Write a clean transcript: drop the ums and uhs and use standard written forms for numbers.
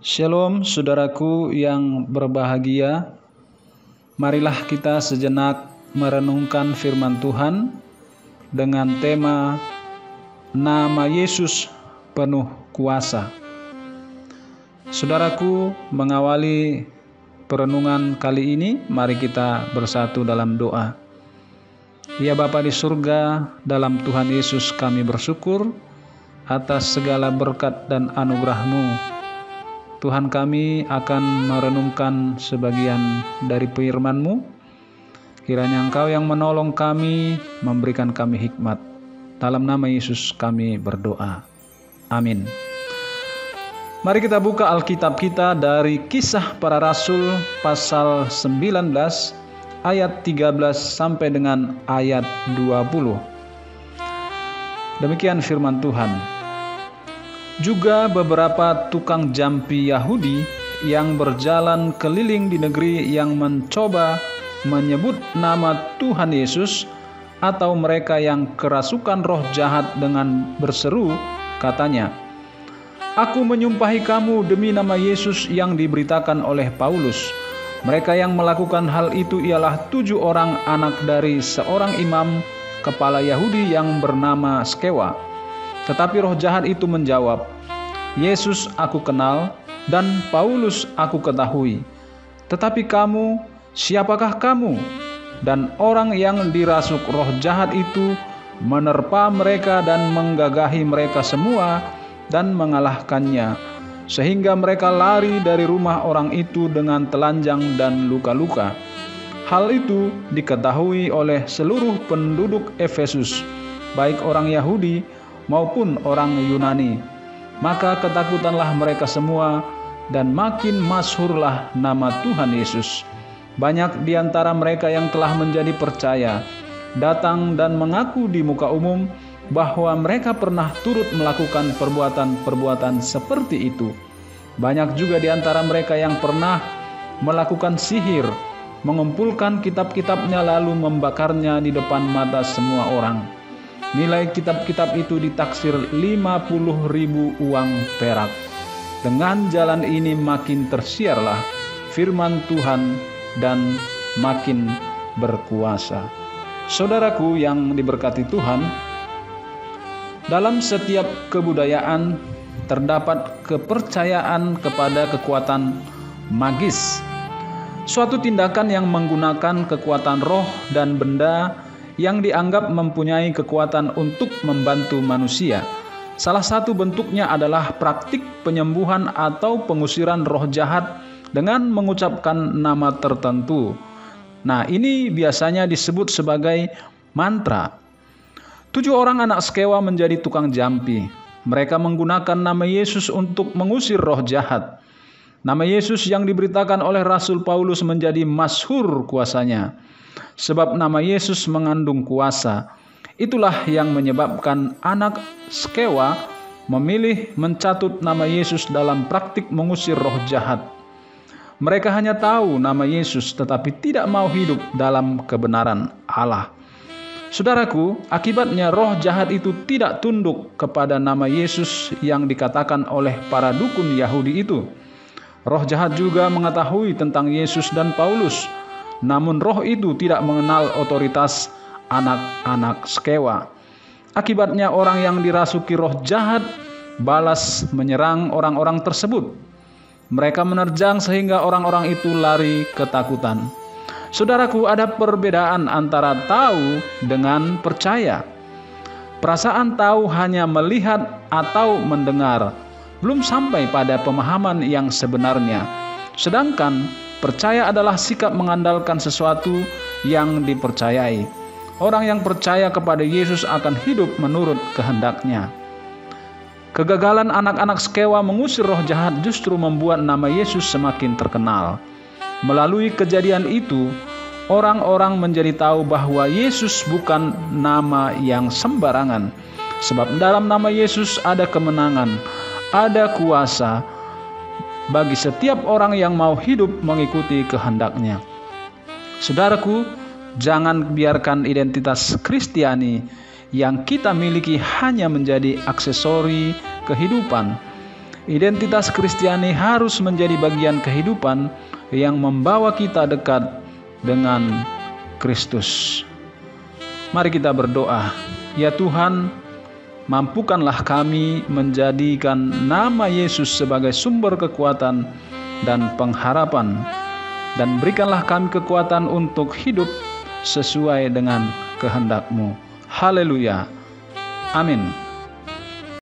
Shalom saudaraku yang berbahagia. Marilah kita sejenak merenungkan firman Tuhan dengan tema Nama Yesus Penuh Kuasa. Saudaraku, mengawali perenungan kali ini, mari kita bersatu dalam doa. Ya Bapa di surga, dalam Tuhan Yesus kami bersyukur atas segala berkat dan anugerah-Mu. Tuhan, kami akan merenungkan sebagian dari firman-Mu. Kiranya Engkau yang menolong kami, memberikan kami hikmat. Dalam nama Yesus kami berdoa. Amin. Mari kita buka Alkitab kita dari Kisah Para Rasul pasal 19 ayat 13 sampai dengan ayat 20. Demikian firman Tuhan. Juga beberapa tukang jampi Yahudi yang berjalan keliling di negeri yang mencoba menyebut nama Tuhan Yesus, atau mereka yang kerasukan roh jahat dengan berseru, katanya, "Aku menyumpahi kamu demi nama Yesus yang diberitakan oleh Paulus." Mereka yang melakukan hal itu ialah 7 orang anak dari seorang imam kepala Yahudi yang bernama Skewa. Tetapi roh jahat itu menjawab, "Yesus aku kenal dan Paulus aku ketahui. Tetapi kamu, siapakah kamu?" Dan orang yang dirasuk roh jahat itu menerpa mereka dan menggagahi mereka semua dan mengalahkannya, sehingga mereka lari dari rumah orang itu dengan telanjang dan luka-luka. Hal itu diketahui oleh seluruh penduduk Efesus, baik orang Yahudi maupun orang Yunani. Maka ketakutanlah mereka semua, dan makin masyhurlah nama Tuhan Yesus. Banyak di antara mereka yang telah menjadi percaya datang dan mengaku di muka umum bahwa mereka pernah turut melakukan perbuatan-perbuatan seperti itu. Banyak juga di antara mereka yang pernah melakukan sihir, mengumpulkan kitab-kitabnya lalu membakarnya di depan mata semua orang. Nilai kitab-kitab itu ditaksir 50.000 uang perak. Dengan jalan ini makin tersiarlah firman Tuhan dan makin berkuasa. Saudaraku yang diberkati Tuhan, dalam setiap kebudayaan terdapat kepercayaan kepada kekuatan magis, suatu tindakan yang menggunakan kekuatan roh dan benda yang dianggap mempunyai kekuatan untuk membantu manusia. Salah satu bentuknya adalah praktik penyembuhan atau pengusiran roh jahat dengan mengucapkan nama tertentu. Nah, ini biasanya disebut sebagai mantra. 7 orang anak Skewa menjadi tukang jampi. Mereka menggunakan nama Yesus untuk mengusir roh jahat. Nama Yesus yang diberitakan oleh Rasul Paulus menjadi masyhur kuasanya. Sebab nama Yesus mengandung kuasa. Itulah yang menyebabkan anak Skewa memilih mencatut nama Yesus dalam praktik mengusir roh jahat. Mereka hanya tahu nama Yesus tetapi tidak mau hidup dalam kebenaran Allah. Saudaraku, akibatnya roh jahat itu tidak tunduk kepada nama Yesus yang dikatakan oleh para dukun Yahudi itu. Roh jahat juga mengetahui tentang Yesus dan Paulus, namun roh itu tidak mengenal otoritas anak-anak Skewa. Akibatnya orang yang dirasuki roh jahat balas menyerang orang-orang tersebut. Mereka menerjang sehingga orang-orang itu lari ketakutan. Saudaraku, ada perbedaan antara tahu dengan percaya. Perasaan tahu hanya melihat atau mendengar, belum sampai pada pemahaman yang sebenarnya. Sedangkan percaya adalah sikap mengandalkan sesuatu yang dipercayai. Orang yang percaya kepada Yesus akan hidup menurut kehendaknya. Kegagalan anak-anak Skewa mengusir roh jahat justru membuat nama Yesus semakin terkenal. Melalui kejadian itu, orang-orang menjadi tahu bahwa Yesus bukan nama yang sembarangan. Sebab dalam nama Yesus ada kemenangan, ada kuasa bagi setiap orang yang mau hidup mengikuti kehendaknya. Saudaraku, jangan biarkan identitas Kristiani yang kita miliki hanya menjadi aksesori kehidupan. Identitas Kristiani harus menjadi bagian kehidupan yang membawa kita dekat dengan Kristus. Mari kita berdoa. Ya Tuhan, mampukanlah kami menjadikan nama Yesus sebagai sumber kekuatan dan pengharapan, dan berikanlah kami kekuatan untuk hidup sesuai dengan kehendak-Mu. Haleluya. Amin.